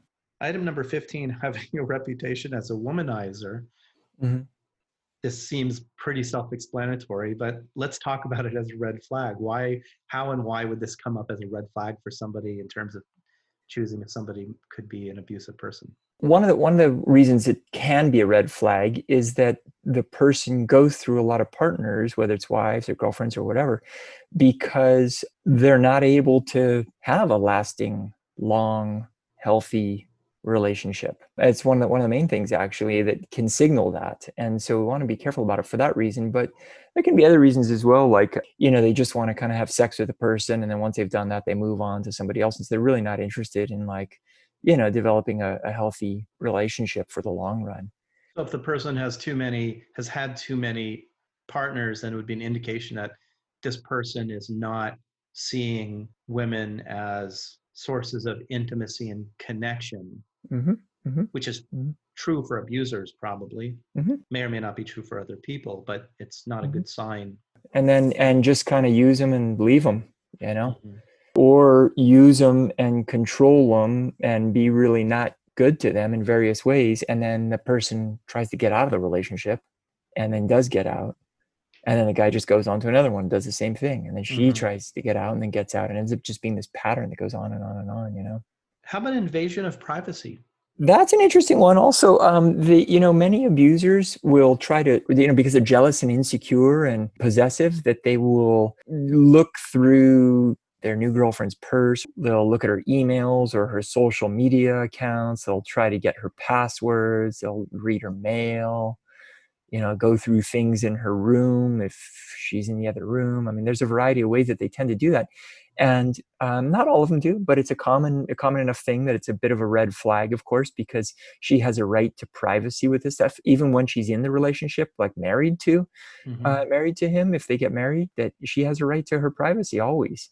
Item number 15, having a reputation as a womanizer.
Mm-hmm.
This seems pretty self-explanatory, but let's talk about it as a red flag. Why, how, and why would this come up as a red flag for somebody in terms of choosing if somebody could be an abusive person?
One of the reasons it can be a red flag is that the person goes through a lot of partners, whether it's wives or girlfriends or whatever, because they're not able to have a lasting, long, healthy relationship. It's one of the main things actually that can signal that. And so we want to be careful about it for that reason. But there can be other reasons as well, like, you know, they just want to kind of have sex with a person, and then once they've done that, they move on to somebody else. And so they're really not interested in, like, you know, developing a healthy relationship for the long run.
So if the person has had too many partners, then it would be an indication that this person is not seeing women as sources of intimacy and connection,
Mm-hmm. Mm-hmm.
which is
Mm-hmm.
true for abusers probably,
Mm-hmm.
may or may not be true for other people, but it's not a
Mm-hmm.
good sign.
And just kind of use them and leave them, you know,
Mhm.
or use them and control them and be really not good to them in various ways. And then the person tries to get out of the relationship and then does get out. And then the guy just goes on to another one, does the same thing. And then she
Mhm.
tries to get out and then gets out, and ends up just being this pattern that goes on and on and on, you know?
How about invasion of privacy?
That's an interesting one. Also, many abusers will try to, because they're jealous and insecure and possessive, that they will look through their new girlfriend's purse. They'll look at her emails or her social media accounts. They'll try to get her passwords. They'll read her mail, go through things in her room if she's in the other room. I mean, there's a variety of ways that they tend to do that. And not all of them do, but it's a common enough thing that it's a bit of a red flag, of course, because she has a right to privacy with this stuff, even when she's in the relationship, like
Mhm.
married to him. If they get married, that she has a right to her privacy always.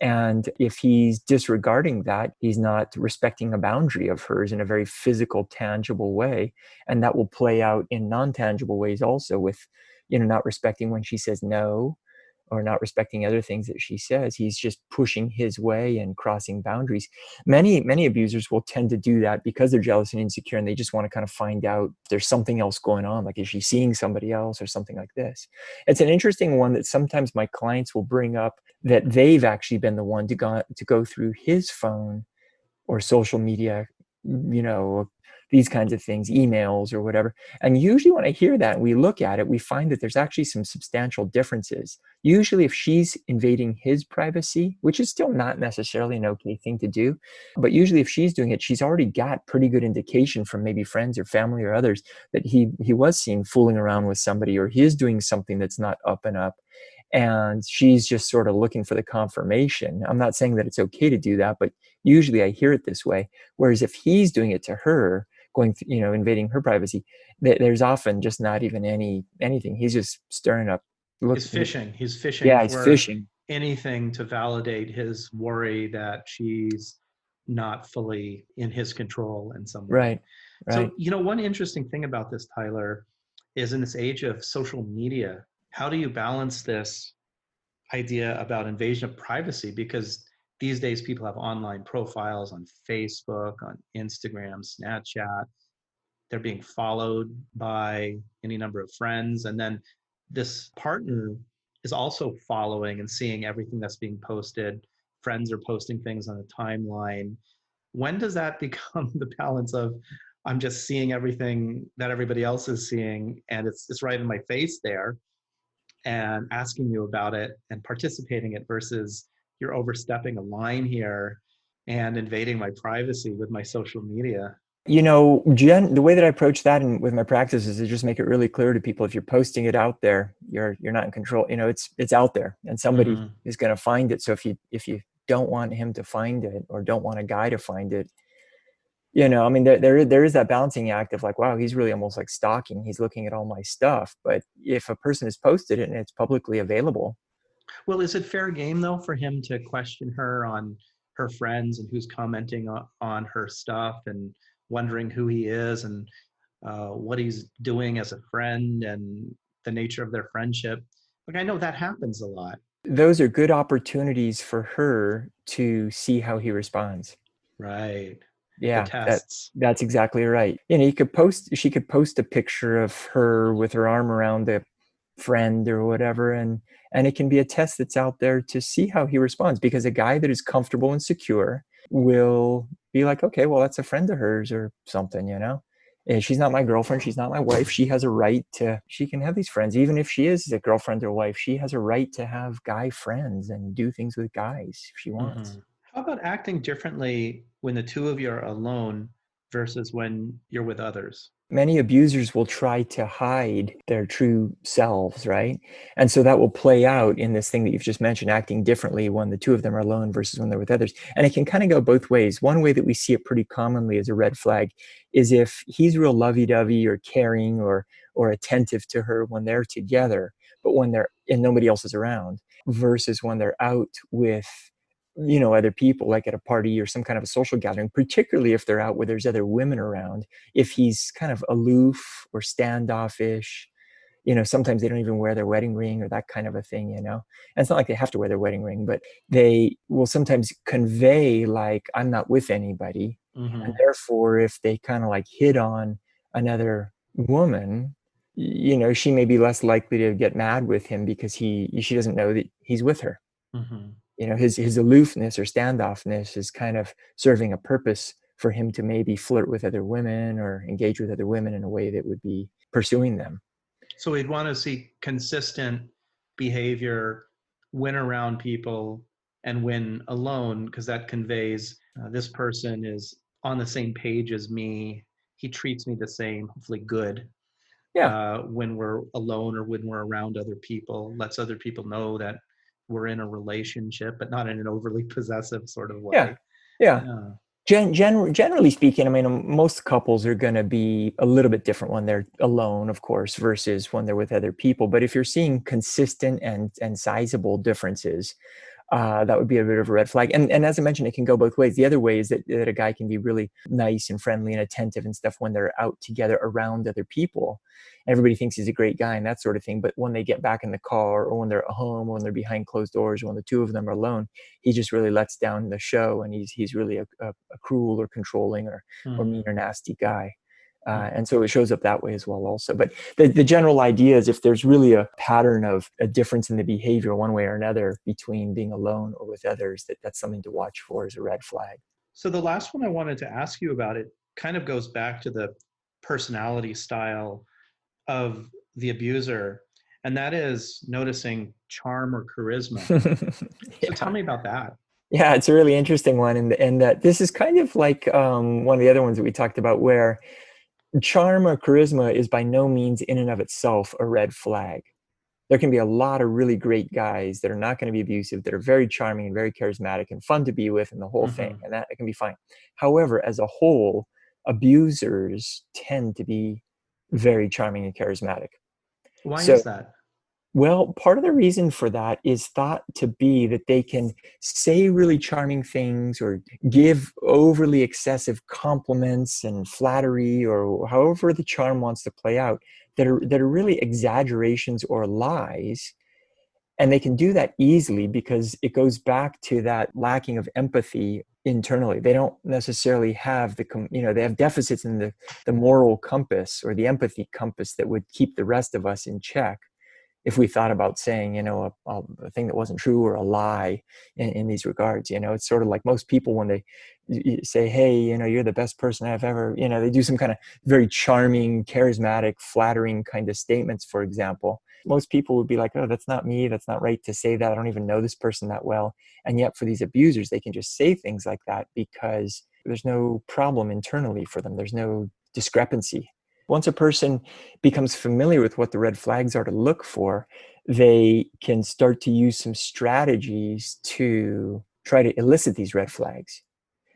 And if he's disregarding that, he's not respecting a boundary of hers in a very physical, tangible way. And that will play out in non-tangible ways also, with, not respecting when she says no, or not respecting other things that she says. He's just pushing his way and crossing boundaries. Many abusers will tend to do that because they're jealous and insecure, and they just want to kind of find out if there's something else going on, like is she seeing somebody else or something like this. It's an interesting one that sometimes my clients will bring up, that they've actually been the one to go through his phone or social media, these kinds of things, emails or whatever. And usually when I hear that and we look at it, we find that there's actually some substantial differences. Usually if she's invading his privacy, which is still not necessarily an okay thing to do, but usually if she's doing it, she's already got pretty good indication from maybe friends or family or others that he was seen fooling around with somebody, or he is doing something that's not up and up. and she's just sort of looking for the confirmation. I'm not saying that it's okay to do that, but usually I hear it this way. Whereas if he's doing it to her, invading her privacy, there's often just not even anything. He's just stirring up. Look,
He's fishing. He's fishing
yeah, he's
for
fishing.
anything to validate his worry that she's not fully in his control in some way.
Right,
So,
right.
one interesting thing about this, Tyler, is in this age of social media, how do you balance this idea about invasion of privacy? Because these days people have online profiles on Facebook, on Instagram, Snapchat. They're being followed by any number of friends. And then this partner is also following and seeing everything that's being posted. Friends are posting things on a timeline. When does that become the balance of I'm just seeing everything that everybody else is seeing and it's right in my face there and asking you about it and participating it versus you're overstepping a line here and invading my privacy with my social media?
The way that I approach that with my practice is to just make it really clear to people: if you're posting it out there, you're not in control. It's out there, and somebody
Mm-hmm.
is going to find it. So if you don't want him to find it, or don't want a guy to find it, I mean, there is that balancing act of like, wow, he's really almost like stalking. He's looking at all my stuff. But if a person has posted it and it's publicly available,
Well, is it fair game though for him to question her on her friends and who's commenting on her stuff and wondering who he is and what he's doing as a friend and the nature of their friendship? Like I know that happens a lot.
those are good opportunities for her to see how he responds.
Right. The
Yeah,
tests.
that's exactly right. She could post a picture of her with her arm around a friend or whatever, and it can be a test that's out there to see how he responds, because a guy that is comfortable and secure will be like, okay, well, that's a friend of hers or something. And she's not my girlfriend, she's not my wife. She can have these friends. Even if she is a girlfriend or wife, she has a right to have guy friends and do things with guys if she wants.
Mhm. How about acting differently when the two of you are alone versus when you're with others?
Many abusers will try to hide their true selves, right? And so that will play out in this thing that you've just mentioned, acting differently when the two of them are alone versus when they're with others. And it can kind of go both ways. One way that we see it pretty commonly as a red flag is if he's real lovey-dovey or caring or attentive to her when they're together, but when they're and nobody else is around, versus when they're out with other people, like at a party or some kind of a social gathering, particularly if they're out where there's other women around. If he's kind of aloof or standoffish, sometimes they don't even wear their wedding ring or that kind of a thing. And it's not like they have to wear their wedding ring, but they will sometimes convey like, I'm not with anybody. And
Mm-hmm.
therefore, if they kind of like hit on another woman, she may be less likely to get mad with him because she doesn't know that he's with her.
Mm-hmm.
His aloofness or standoffness is kind of serving a purpose for him to maybe flirt with other women or engage with other women in a way that would be pursuing them.
So we'd want to see consistent behavior when around people and when alone, because that conveys this person is on the same page as me. He treats me the same, hopefully good,
Yeah,
when we're alone or when we're around other people, lets other people know that we're in a relationship, but not in an overly possessive sort of
yeah,
way.
yeah.
Yeah.
Generally speaking, I mean, most couples are going to be a little bit different when they're alone, of course, versus when they're with other people. But if you're seeing consistent and sizable differences, that would be a bit of a red flag. And as I mentioned, it can go both ways. The other way is that a guy can be really nice and friendly and attentive and stuff when they're out together around other people. Everybody thinks he's a great guy and that sort of thing. But when they get back in the car, or when they're at home, or when they're behind closed doors, or when the two of them are alone, he just really lets down the show, and he's really a cruel or controlling or mean
Mm-hmm.
or nasty guy.
Mm-hmm.
And so it shows up that way as well also. But the general idea is, if there's really a pattern of a difference in the behavior one way or another between being alone or with others, that's something to watch for as a red flag.
So the last one I wanted to ask you about, it kind of goes back to the personality style of the abuser, and that is noticing charm or charisma. So tell
Yeah.
me about that.
Yeah, it's a really interesting one. And that this is kind of like one of the other ones that we talked about, where charm or charisma is by no means in and of itself a red flag. There can be a lot of really great guys that are not going to be abusive, that are very charming and very charismatic and fun to be with and the whole thing.
Hmm.
And that it can be fine. However, as a whole, abusers tend to be very charming and charismatic.
Why
So,
is that?
well, part of the reason for that is thought to be that they can say really charming things or give overly excessive compliments and flattery, or however the charm wants to play out, that are really exaggerations or lies. And they can do that easily because it goes back to that lacking of empathy internally. They don't necessarily have they have deficits in the moral compass or the empathy compass that would keep the rest of us in check if we thought about saying, a thing that wasn't true or a lie in these regards. It's sort of like most people when they say, hey, you're the best person I've ever, they do some kind of very charming, charismatic, flattering kind of statements, for example. Most people would be like, oh, that's not me. That's not right to say that. I don't even know this person that well. And yet for these abusers, they can just say things like that because there's no problem internally for them. There's no discrepancy. Once a person becomes familiar with what the red flags are to look for, they can start to use some strategies to try to elicit these red flags.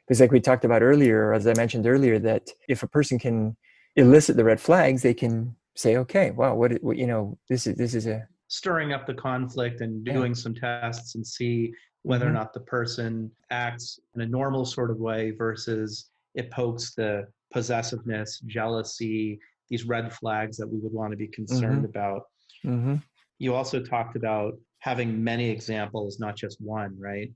Because like we talked about earlier, as I mentioned earlier, that if a person can elicit the red flags, they can say, okay, wow, this is a,
Stirring up the conflict and
yeah.
doing some tests and see whether or
Mm-hmm.
not the person acts in a normal sort of way versus it pokes the possessiveness, jealousy, these red flags that we would want to be
Mm-hmm.
concerned about.
Mm-hmm.
You also talked about having many examples, not just one, right,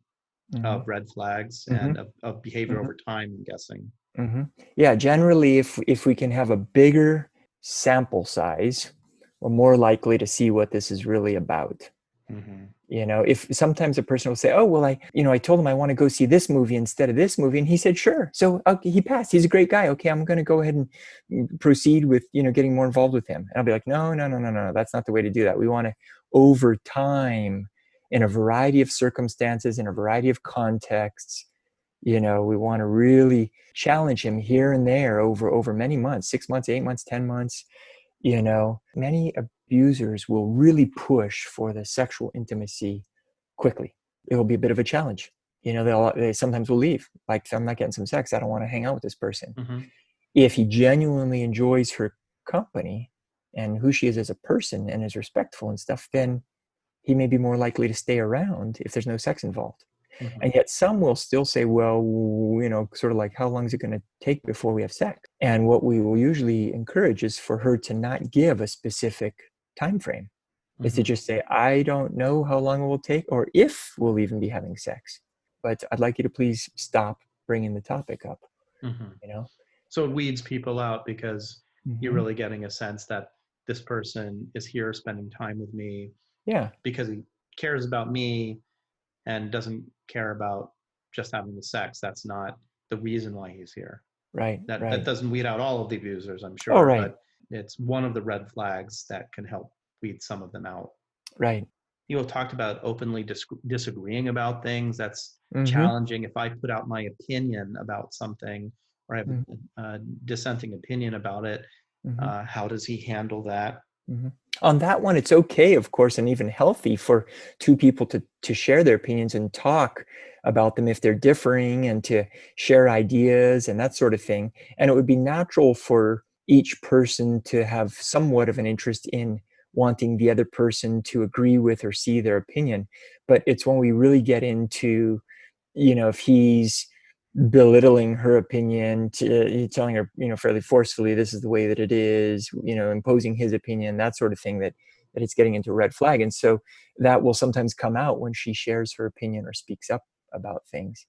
Mm-hmm.
of red flags
Mm-hmm.
and of behavior
Mm-hmm.
over time, I'm guessing.
Mm-hmm. Yeah, generally, if we can have a bigger sample size, we're more likely to see what this is really about.
Mm-hmm.
If sometimes a person will say, oh, well, I told him I want to go see this movie instead of this movie. And he said, sure. So okay, he passed. He's a great guy. Okay, I'm going to go ahead and proceed with, getting more involved with him. And I'll be like, no, no, no, no, no. That's not the way to do that. We want to, over time, in a variety of circumstances, in a variety of contexts, we want to really challenge him here and there over many months, 6 months, 8 months, 10 months. Many abusers will really push for the sexual intimacy quickly. It'll be a bit of a challenge. They sometimes will leave. Like, I'm not getting some sex. I don't want to hang out with this person.
Mm-hmm.
If he genuinely enjoys her company and who she is as a person and is respectful and stuff, then he may be more likely to stay around if there's no sex involved.
Mm-hmm.
And yet some will still say, well, sort of like, how long is it going to take before we have sex? And what we will usually encourage is for her to not give a specific time frame. Is to
Mm-hmm.
just say, I don't know how long it will take or if we'll even be having sex, but I'd like you to please stop bringing the topic up,
Mm-hmm.
you know?
So it weeds people out because you're
Mm-hmm.
really getting a sense that this person is here spending time with me
Yeah,
because he cares about me and doesn't care about just having the sex. That's not the reason why he's here.
right,
That
right.
doesn't weed out all of the abusers, I'm
Oh,
sure,
right,
but it's one of the red flags that can help weed some of them out.
right.
You have talked about openly disagreeing about things. That's
Mm-hmm.
challenging. If I put out my opinion about something or I have a dissenting opinion about it,
Mm-hmm.
how does he handle that?
Mm-hmm. On that one, it's okay, of course, and even healthy for two people to share their opinions and talk about them if they're differing and to share ideas and that sort of thing. And it would be natural for each person to have somewhat of an interest in wanting the other person to agree with or see their opinion. But it's when we really get into, if he's belittling her opinion, telling her, fairly forcefully, this is the way that it is, imposing his opinion, that sort of thing, that it's getting into a red flag. And so that will sometimes come out when she shares her opinion or speaks up about things.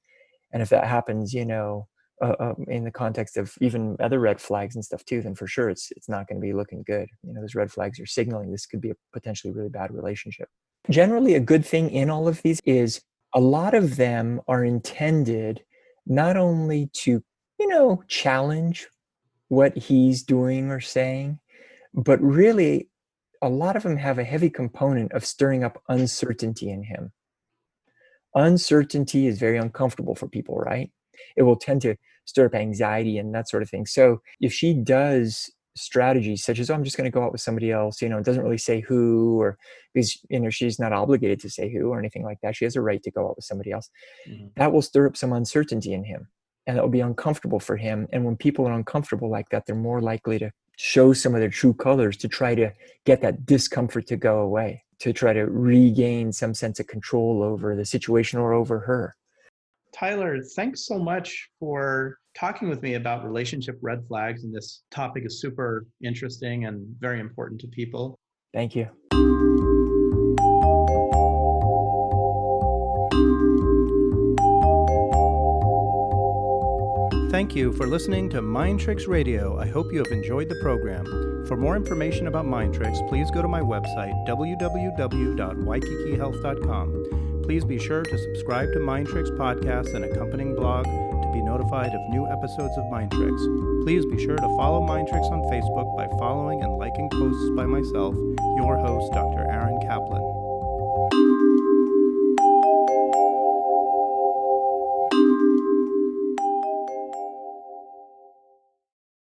And if that happens, in the context of even other red flags and stuff too, then for sure it's not going to be looking good. Those red flags are signaling this could be a potentially really bad relationship. Generally, a good thing in all of these is a lot of them are intended not only to, challenge what he's doing or saying, but really a lot of them have a heavy component of stirring up uncertainty in him. Uncertainty is very uncomfortable for people, right? It will tend to stir up anxiety and that sort of thing. So if she does strategies such as, oh, I'm just going to go out with somebody else, it doesn't really say who, or because, she's not obligated to say who or anything like that. She has a right to go out with somebody else.
Mm-hmm.
That will stir up some uncertainty in him, and that will be uncomfortable for him. And when people are uncomfortable like that, they're more likely to show some of their true colors, to try to get that discomfort to go away, to try to regain some sense of control over the situation or over her.
Tyler, thanks so much for talking with me about relationship red flags. And this topic is super interesting and very important to people.
Thank you.
Thank you for listening to Mind Tricks Radio. I hope you have enjoyed the program. For more information about Mind Tricks, please go to my website, www.waikikihealth.com. Please be sure to subscribe to Mind Tricks podcast and accompanying blog to be notified of new episodes of Mind Tricks. Please be sure to follow Mind Tricks on Facebook by following and liking posts by myself, your host, Dr. Aaron Kaplan.